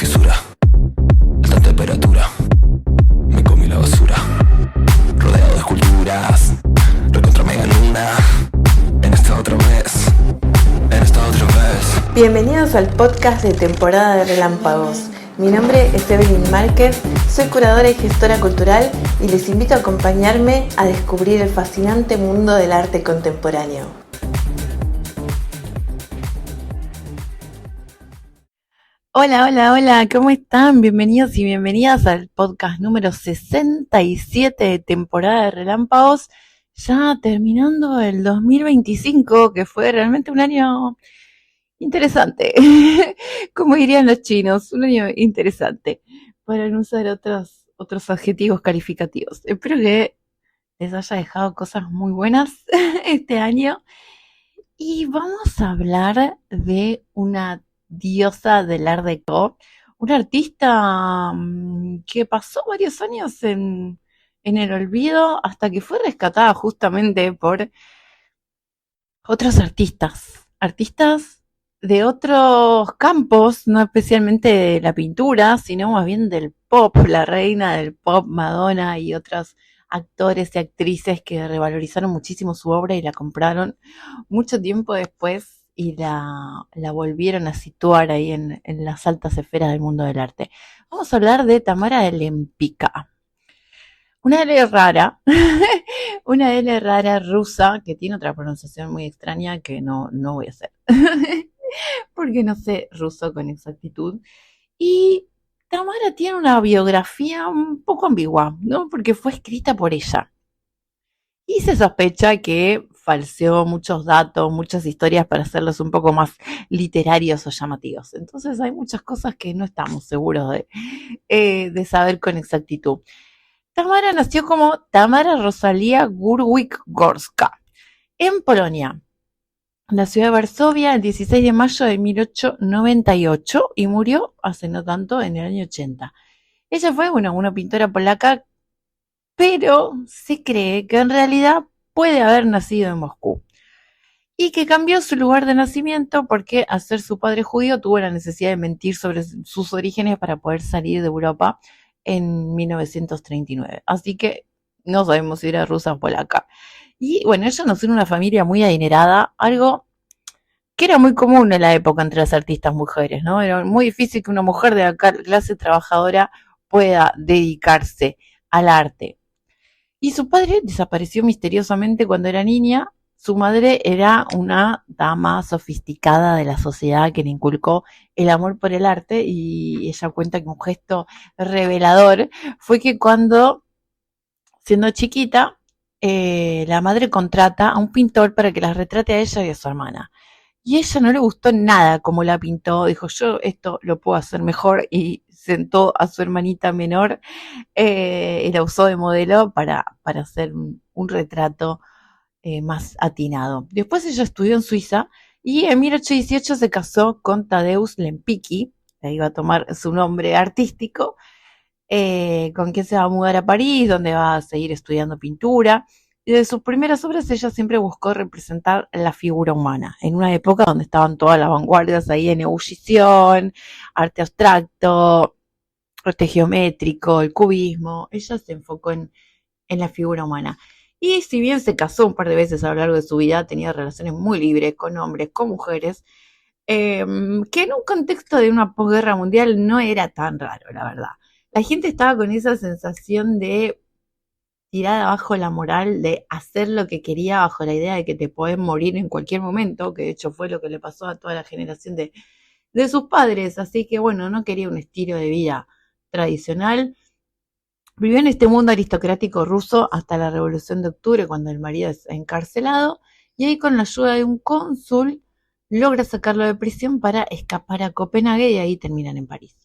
fisura, alta temperatura, me comí la basura, rodeado de esculturas, recontra mega luna, en esta otra vez. Bienvenidos al podcast de temporada de Relámpagos. Mi nombre es Evelyn Márquez, soy curadora y gestora cultural y les invito a acompañarme a descubrir el fascinante mundo del arte contemporáneo. Hola, ¿cómo están? Bienvenidos y bienvenidas al podcast número 67 de temporada de Relámpagos, ya terminando el 2025, que fue realmente un año interesante, como dirían los chinos, un año interesante, para no usar otros adjetivos calificativos. Espero que les haya dejado cosas muy buenas este año. Y vamos a hablar de una diosa del Art Deco, una artista que pasó varios años en el olvido hasta que fue rescatada justamente por otros artistas de otros campos, no especialmente de la pintura, sino más bien del pop, la reina del pop, Madonna, y otros actores y actrices que revalorizaron muchísimo su obra y la compraron mucho tiempo después y la volvieron a situar ahí en las altas esferas del mundo del arte. Vamos a hablar de Tamara de Lempicka. Una L rara, una L rara rusa que tiene otra pronunciación muy extraña que no voy a hacer, porque no sé ruso con exactitud. Y Tamara tiene una biografía un poco ambigua, ¿no? Porque fue escrita por ella. Y se sospecha que falseó muchos datos, muchas historias para hacerlos un poco más literarios o llamativos. Entonces hay muchas cosas que no estamos seguros de saber con exactitud. Tamara nació como Tamara Rosalia Gurwicz-Gorska en Polonia, en la ciudad de Varsovia, el 16 de mayo de 1898 y murió hace no tanto, en el año 80. Ella fue una pintora polaca, pero se cree que en realidad puede haber nacido en Moscú y que cambió su lugar de nacimiento porque al ser su padre judío tuvo la necesidad de mentir sobre sus orígenes para poder salir de Europa en 1939. Así que no sabemos si era rusa o polaca. Y bueno, ella nació en una familia muy adinerada, algo que era muy común en la época entre las artistas mujeres, ¿no? Era muy difícil que una mujer de la clase trabajadora pueda dedicarse al arte. Y su padre desapareció misteriosamente cuando era niña. Su madre era una dama sofisticada de la sociedad que le inculcó el amor por el arte, y ella cuenta que un gesto revelador fue que cuando, siendo chiquita, la madre contrata a un pintor para que las retrate a ella y a su hermana. Y a ella no le gustó nada como la pintó, dijo yo esto lo puedo hacer mejor, y sentó a su hermanita menor y la usó de modelo para hacer un retrato más atinado. Después ella estudió en Suiza y en 1818 se casó con Tadeusz Lempicki, que iba a tomar su nombre artístico, con quien se va a mudar a París, donde va a seguir estudiando pintura. Y de sus primeras obras ella siempre buscó representar la figura humana, en una época donde estaban todas las vanguardias ahí en ebullición, arte abstracto, arte geométrico, el cubismo. Ella se enfocó en la figura humana. Y si bien se casó un par de veces a lo largo de su vida, tenía relaciones muy libres con hombres, con mujeres, que en un contexto de una posguerra mundial no era tan raro, la verdad. La gente estaba con esa sensación de tirar abajo la moral, de hacer lo que quería bajo la idea de que te podés morir en cualquier momento, que de hecho fue lo que le pasó a toda la generación de sus padres. Así que bueno, no quería un estilo de vida tradicional. Vivió en este mundo aristocrático ruso hasta la Revolución de Octubre, cuando el marido es encarcelado, y ahí con la ayuda de un cónsul logra sacarlo de prisión para escapar a Copenhague, y ahí terminan en París.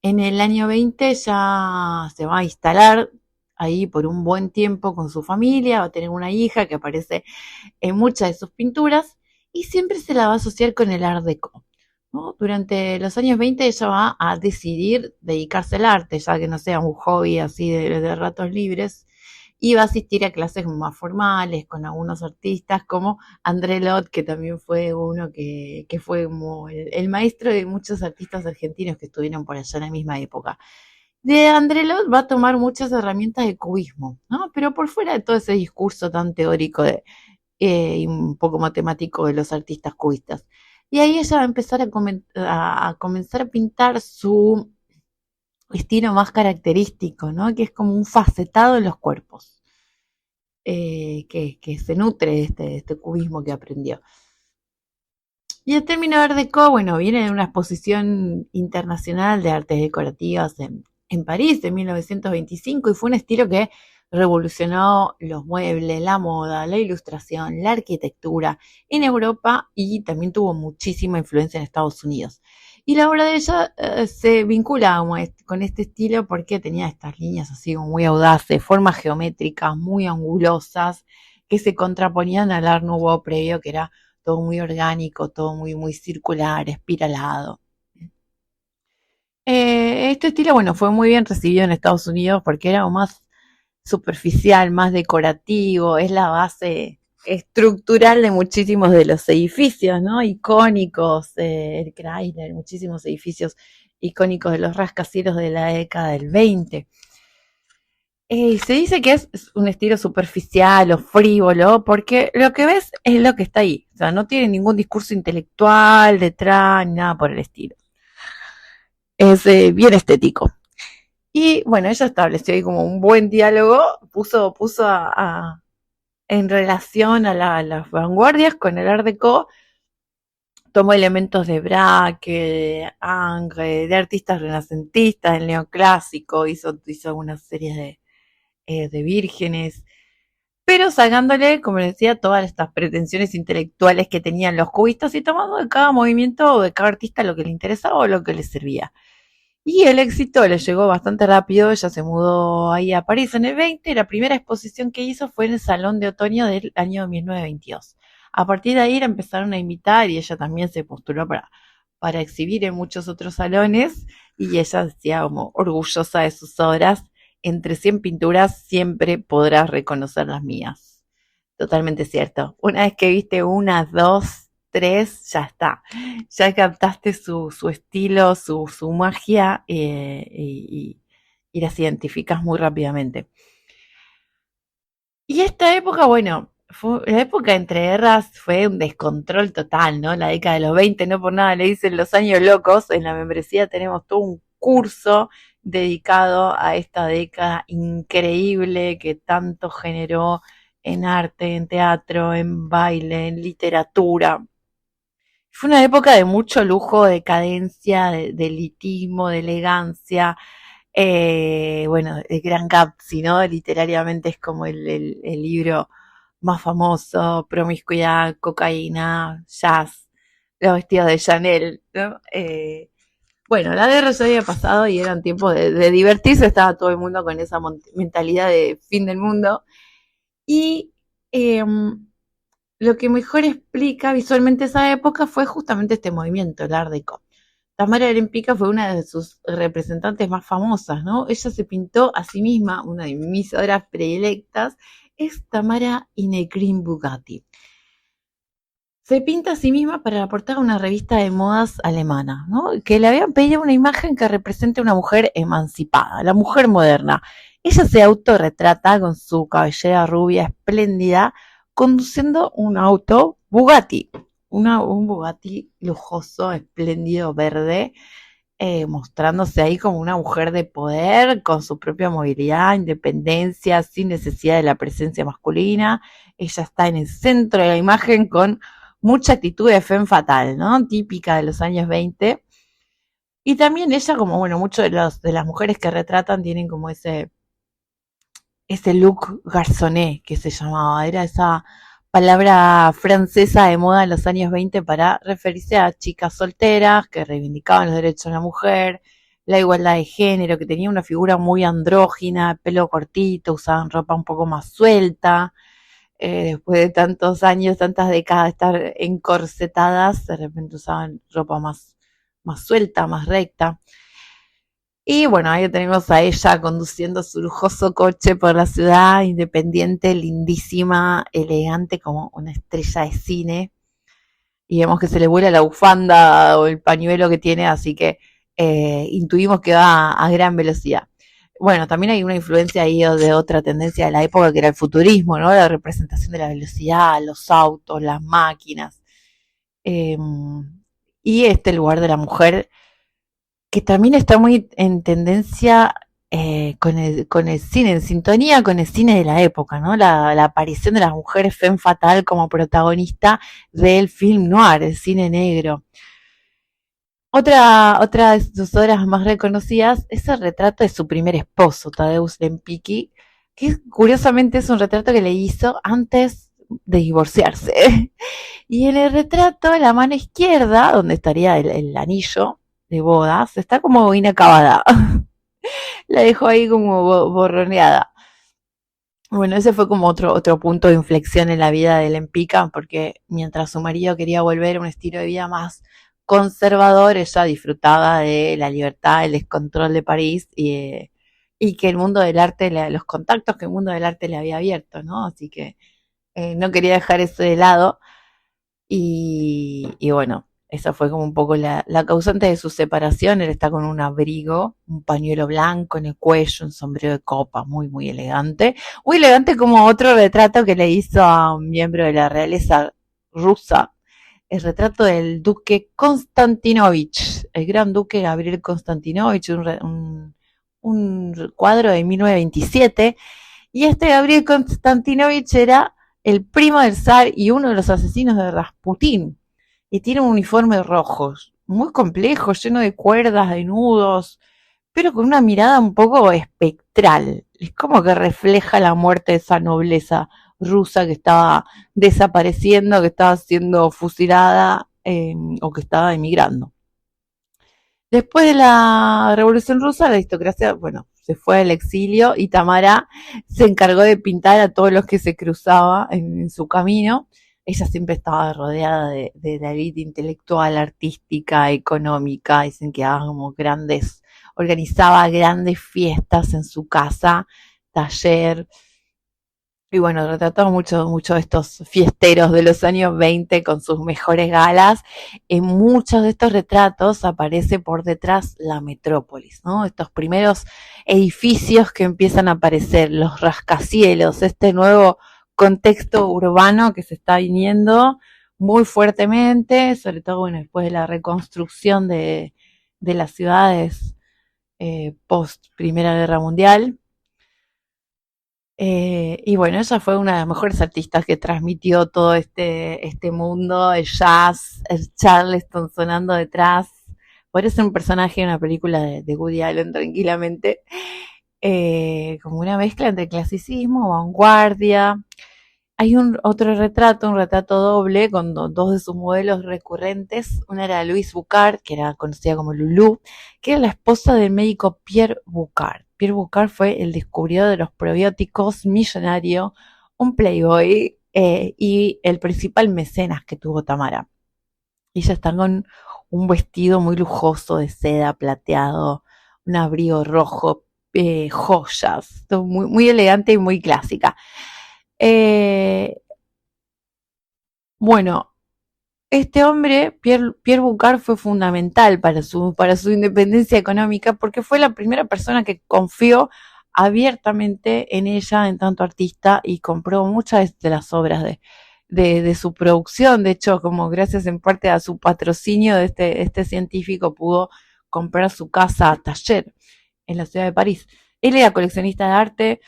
En el año 20 ya se va a instalar ahí por un buen tiempo con su familia, va a tener una hija que aparece en muchas de sus pinturas y siempre se la va a asociar con el Art Deco, ¿no? Durante los años 20 ella va a decidir dedicarse al arte, ya que no sea un hobby así de ratos libres, iba a asistir a clases más formales con algunos artistas como André Lot, que también fue uno que fue como el maestro de muchos artistas argentinos que estuvieron por allá en la misma época. De André Lot va a tomar muchas herramientas de cubismo, ¿no? Pero por fuera de todo ese discurso tan teórico y un poco matemático de los artistas cubistas. Y ahí ella va a empezar a comenzar a pintar su estilo más característico, ¿no? Que es como un facetado en los cuerpos, que se nutre de este cubismo que aprendió. Y el término Art Deco, bueno, viene de una exposición internacional de artes decorativas en París de 1925 y fue un estilo que revolucionó los muebles, la moda, la ilustración, la arquitectura en Europa y también tuvo muchísima influencia en Estados Unidos. Y la obra de ella se vincula con este estilo porque tenía estas líneas así como muy audaces, formas geométricas muy angulosas que se contraponían al Art Nouveau previo, que era todo muy orgánico, todo muy circular, espiralado. Este estilo, bueno, fue muy bien recibido en Estados Unidos porque era más superficial, más decorativo, es la base estructural de muchísimos de los edificios, ¿no? Icónicos, el Chrysler, muchísimos edificios icónicos de los rascacielos de la década del 20. Se dice que es un estilo superficial o frívolo porque lo que ves es lo que está ahí. O sea, no tiene ningún discurso intelectual detrás ni nada por el estilo. Es bien estético. Y bueno, ella estableció ahí como un buen diálogo, puso en relación a las vanguardias con el Art Deco, tomó elementos de Braque, de Ingres, de artistas renacentistas, del neoclásico, hizo una serie de vírgenes, pero sacándole, como les decía, todas estas pretensiones intelectuales que tenían los cubistas y tomando de cada movimiento o de cada artista lo que le interesaba o lo que le servía. Y el éxito le llegó bastante rápido, ella se mudó ahí a París en el 20, y la primera exposición que hizo fue en el Salón de Otoño del año 1922. A partir de ahí la empezaron a invitar y ella también se postuló para exhibir en muchos otros salones y ella decía como orgullosa de sus obras, entre 100 pinturas siempre podrás reconocer las mías. Totalmente cierto. Una vez que viste una, dos, tres, ya está. Ya captaste su estilo, su magia y las identificas muy rápidamente. Y esta época, bueno, la época entre guerras fue un descontrol total, ¿no? La década de los 20, no por nada le dicen los años locos. En la membresía tenemos todo un curso dedicado a esta década increíble que tanto generó en arte, en teatro, en baile, en literatura. Fue una época de mucho lujo, de cadencia, de elitismo, de elegancia, bueno, el Gran Gatsby, ¿no? Literariamente es como el libro más famoso, promiscuidad, cocaína, jazz, los vestidos de Chanel, ¿no? Bueno, la guerra ya había pasado y eran tiempos de divertirse, estaba todo el mundo con esa mentalidad de fin del mundo. Y eh, lo que mejor explica visualmente esa época fue justamente este movimiento, el Art Deco. Tamara Alempica fue una de sus representantes más famosas, ¿no? Ella se pintó a sí misma, una de mis obras predilectas, es Tamara in a Green Bugatti. Se pinta a sí misma para la portada de una revista de modas alemana, ¿no? Que le habían pedido una imagen que represente a una mujer emancipada, la mujer moderna. Ella se autorretrata con su cabellera rubia espléndida, conduciendo un auto Bugatti, un Bugatti lujoso, espléndido, verde, mostrándose ahí como una mujer de poder, con su propia movilidad, independencia, sin necesidad de la presencia masculina. Ella está en el centro de la imagen con mucha actitud de femme fatal, ¿no? Típica de los años 20. Y también ella, como bueno, muchas de las mujeres que retratan tienen como ese look garçonné que se llamaba, era esa palabra francesa de moda en los años 20 para referirse a chicas solteras que reivindicaban los derechos de la mujer, la igualdad de género, que tenía una figura muy andrógina, pelo cortito, usaban ropa un poco más suelta, después de tantos años, tantas décadas de estar encorsetadas, de repente usaban ropa más suelta, más recta. Y bueno, ahí tenemos a ella conduciendo su lujoso coche por la ciudad, independiente, lindísima, elegante como una estrella de cine. Y vemos que se le vuela la bufanda o el pañuelo que tiene, así que intuimos que va a gran velocidad. Bueno, también hay una influencia ahí de otra tendencia de la época que era el futurismo, ¿no? La representación de la velocidad, los autos, las máquinas. Eh, y este lugar de la mujer que también está muy en tendencia con el cine, en sintonía con el cine de la época, ¿no? La aparición de las mujeres femme fatale como protagonista del film noir, el cine negro. Otra de sus obras más reconocidas es el retrato de su primer esposo, Tadeusz Lempicki, que curiosamente es un retrato que le hizo antes de divorciarse. Y en el retrato, la mano izquierda, donde estaría el anillo de bodas, está como inacabada. La dejó ahí como borroneada. Bueno, ese fue como otro punto de inflexión en la vida de Lempicka, porque mientras su marido quería volver a un estilo de vida más conservador, ella disfrutaba de la libertad, el descontrol de París y que el mundo del arte, los contactos que el mundo del arte le había abierto, ¿no? Así que no quería dejar eso de lado y bueno, esa fue como un poco la causante de su separación. Él está con un abrigo, un pañuelo blanco en el cuello, un sombrero de copa, muy, muy elegante. Muy elegante como otro retrato que le hizo a un miembro de la realeza rusa, el retrato del duque Konstantinovich, el gran duque Gabriel Konstantinovich, un cuadro de 1927. Y este Gabriel Konstantinovich era el primo del zar y uno de los asesinos de Rasputín. Y tiene un uniforme rojo, muy complejo, lleno de cuerdas, de nudos, pero con una mirada un poco espectral. Es como que refleja la muerte de esa nobleza rusa que estaba desapareciendo, que estaba siendo fusilada o que estaba emigrando. Después de la Revolución Rusa, la aristocracia, bueno, se fue al exilio y Tamara se encargó de pintar a todos los que se cruzaba en su camino. Ella siempre estaba rodeada de la élite intelectual, artística, económica. Dicen que organizaba grandes fiestas en su casa, taller, y bueno, retrató mucho de estos fiesteros de los años 20 con sus mejores galas. En muchos de estos retratos aparece por detrás la metrópolis, ¿no? Estos primeros edificios que empiezan a aparecer, los rascacielos, este nuevo contexto urbano que se está viniendo muy fuertemente, sobre todo bueno, después de la reconstrucción de las ciudades post Primera Guerra Mundial. Y bueno, ella fue una de las mejores artistas que transmitió todo este mundo, el jazz, el Charleston sonando detrás. Podría ser un personaje en una película de Woody Allen tranquilamente. Como una mezcla entre clasicismo, vanguardia. Hay un retrato doble con dos de sus modelos recurrentes. Una era Louise Bucard, que era conocida como Lulu, que era la esposa del médico Pierre Bucard. Pierre Bucard fue el descubridor de los probióticos, millonario, un playboy y el principal mecenas que tuvo Tamara. Y ella está con un vestido muy lujoso de seda plateado, un abrigo rojo, joyas, muy, muy elegante y muy clásica. Bueno, este hombre, Pierre Bucard, fue fundamental para su independencia económica porque fue la primera persona que confió abiertamente en ella en tanto artista y compró muchas de las obras de su producción. De hecho, como gracias en parte a su patrocinio de este científico, pudo comprar su casa taller en la ciudad de París. Él era coleccionista de arte,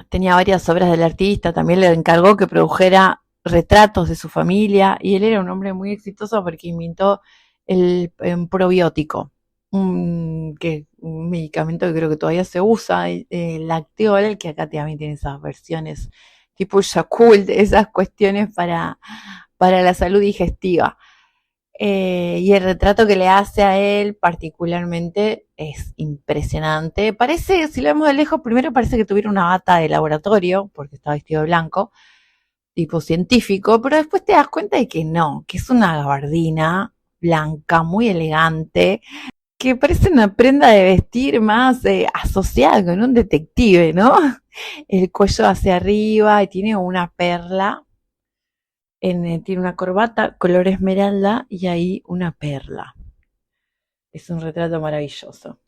tenía varias obras del artista, también le encargó que produjera retratos de su familia y él era un hombre muy exitoso porque inventó el probiótico, un medicamento que creo que todavía se usa, el Lacteol, que acá también tiene esas versiones tipo Yakult, esas cuestiones para la salud digestiva. Y el retrato que le hace a él particularmente es impresionante. Parece, si lo vemos de lejos, primero parece que tuviera una bata de laboratorio, porque está vestido de blanco, tipo científico, pero después te das cuenta de que no, que es una gabardina blanca, muy elegante, que parece una prenda de vestir más asociada con un detective, ¿no? El cuello hacia arriba y tiene una perla, tiene una corbata color esmeralda y ahí una perla. Es un retrato maravilloso.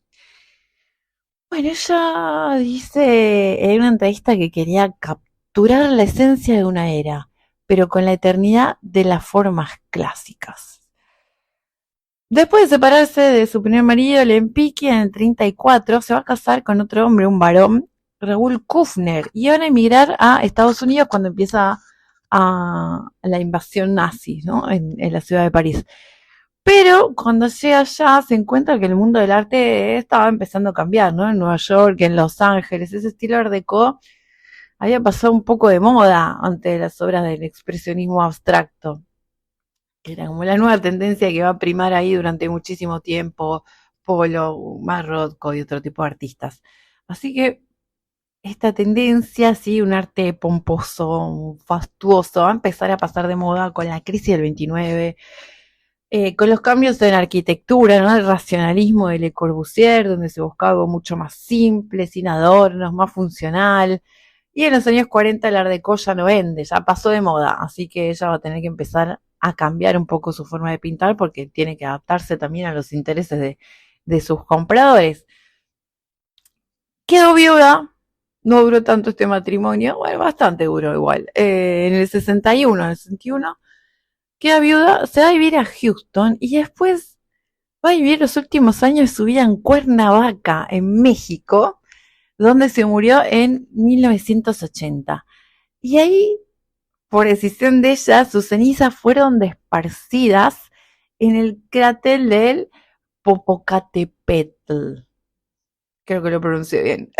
Bueno, ella dice en una entrevista que quería capturar la esencia de una era, pero con la eternidad de las formas clásicas. Después de separarse de su primer marido, Lempicki, en el 34, se va a casar con otro hombre, un varón, Raúl Kufner, y van a emigrar a Estados Unidos cuando empieza la invasión nazi, ¿no? En la ciudad de París. Pero cuando llega allá se encuentra que el mundo del arte estaba empezando a cambiar, ¿no? En Nueva York, en Los Ángeles, ese estilo Art Deco había pasado un poco de moda ante las obras del expresionismo abstracto, que era como la nueva tendencia que va a primar ahí durante muchísimo tiempo, Polo, Marroco y otro tipo de artistas. Así que esta tendencia, sí, un arte pomposo, fastuoso, va a empezar a pasar de moda con la crisis del 29, con los cambios en arquitectura, ¿no? El racionalismo de Le Corbusier, donde se buscaba algo mucho más simple, sin adornos, más funcional. Y en los años 40 el Art Deco ya no vende, ya pasó de moda, así que ella va a tener que empezar a cambiar un poco su forma de pintar porque tiene que adaptarse también a los intereses de sus compradores. Quedó viuda, no duró tanto este matrimonio, bueno, bastante duró igual. En el 61, en el 61, queda viuda, se va a vivir a Houston y después va a vivir los últimos años de su vida en Cuernavaca, en México, donde se murió en 1980. Y ahí, por decisión de ella, sus cenizas fueron esparcidas en el cráter del Popocatépetl. Creo que lo pronuncié bien.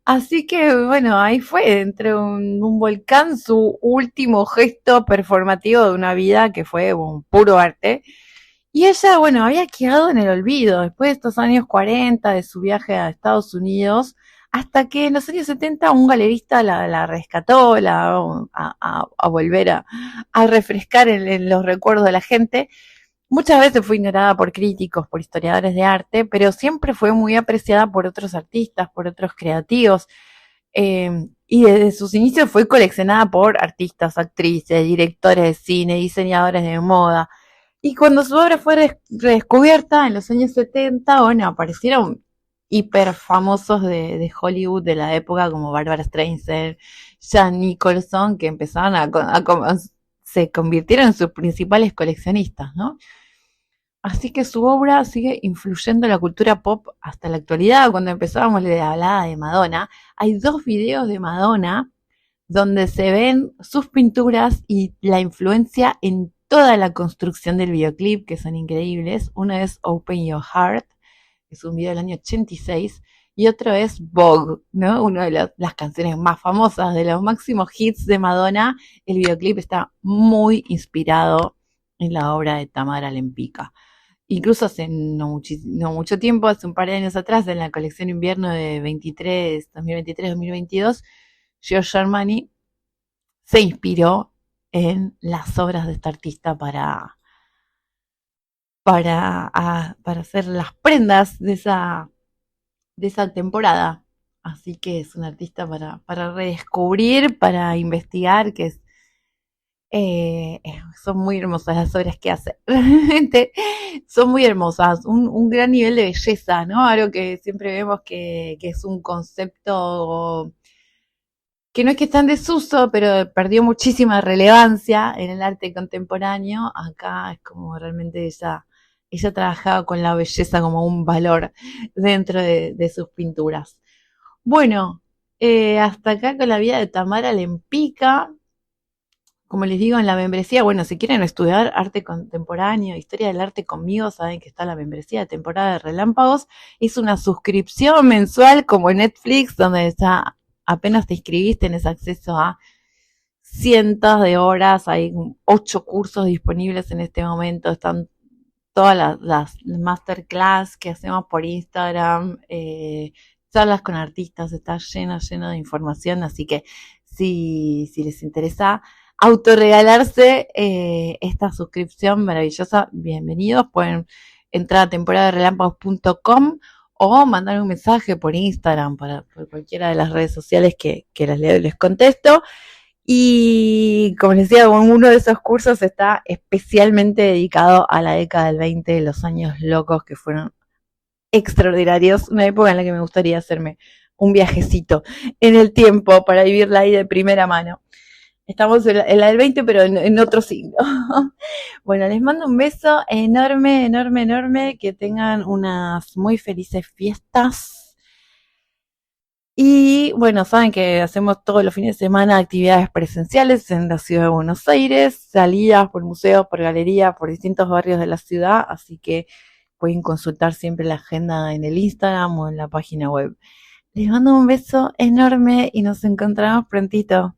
Así que, bueno, ahí fue, entre un volcán, su último gesto performativo de una vida que fue un puro arte. Y ella, bueno, había quedado en el olvido después de estos años 40, de su viaje a Estados Unidos, hasta que en los años 70 un galerista la rescató, a volver a refrescar en los recuerdos de la gente. Muchas veces fue ignorada por críticos, por historiadores de arte, pero siempre fue muy apreciada por otros artistas, por otros creativos. Y desde sus inicios fue coleccionada por artistas, actrices, directores de cine, diseñadores de moda. Y cuando su obra fue redescubierta en los años 70, bueno, aparecieron hiper famosos de Hollywood de la época como Barbara Streisand, Jan Nicholson, que empezaron se convirtieron en sus principales coleccionistas, ¿no? Así que su obra sigue influyendo en la cultura pop hasta la actualidad. Cuando empezábamos la hablada de Madonna, hay 2 videos de Madonna donde se ven sus pinturas y la influencia en toda la construcción del videoclip, que son increíbles. Uno es Open Your Heart, que es un video del año 86, y otro es Vogue, ¿no? Una de las canciones más famosas, de los máximos hits de Madonna. El videoclip está muy inspirado en la obra de Tamara Lempicka. Incluso hace no mucho tiempo, hace un par de años atrás, en la colección invierno de 2023-2022, Giorgio Armani se inspiró en las obras de esta artista para hacer las prendas de esa temporada. Así que es una artista para redescubrir, para investigar, que son muy hermosas las obras que hace. Realmente son muy hermosas, un gran nivel de belleza, ¿no? Algo que siempre vemos que es un concepto que no es que está en desuso, pero perdió muchísima relevancia en el arte contemporáneo. Acá es como realmente ella trabajaba con la belleza como un valor dentro de sus pinturas. Bueno, hasta acá con la vida de Tamara Lempicka. Como les digo, en la membresía, bueno, si quieren estudiar arte contemporáneo, historia del arte conmigo, saben que está la membresía de temporada de Relámpagos. Es una suscripción mensual como Netflix, donde está, apenas te inscribís, tenés acceso a cientos de horas, hay 8 cursos disponibles en este momento, están todas las masterclass que hacemos por Instagram, charlas con artistas, está lleno de información, así que si les interesa autorregalarse esta suscripción maravillosa, bienvenidos, pueden entrar a temporadarelámpagos.com o mandar un mensaje por Instagram, por cualquiera de las redes sociales que las leo y les contesto. Y como les decía, uno de esos cursos está especialmente dedicado a la década del 20, los años locos que fueron extraordinarios, una época en la que me gustaría hacerme un viajecito en el tiempo para vivirla ahí de primera mano. Estamos en la del 20, pero en otro signo. Bueno, les mando un beso enorme, enorme, enorme. Que tengan unas muy felices fiestas. Y bueno, saben que hacemos todos los fines de semana actividades presenciales en la ciudad de Buenos Aires, salidas por museos, por galerías, por distintos barrios de la ciudad. Así que pueden consultar siempre la agenda en el Instagram o en la página web. Les mando un beso enorme y nos encontramos prontito.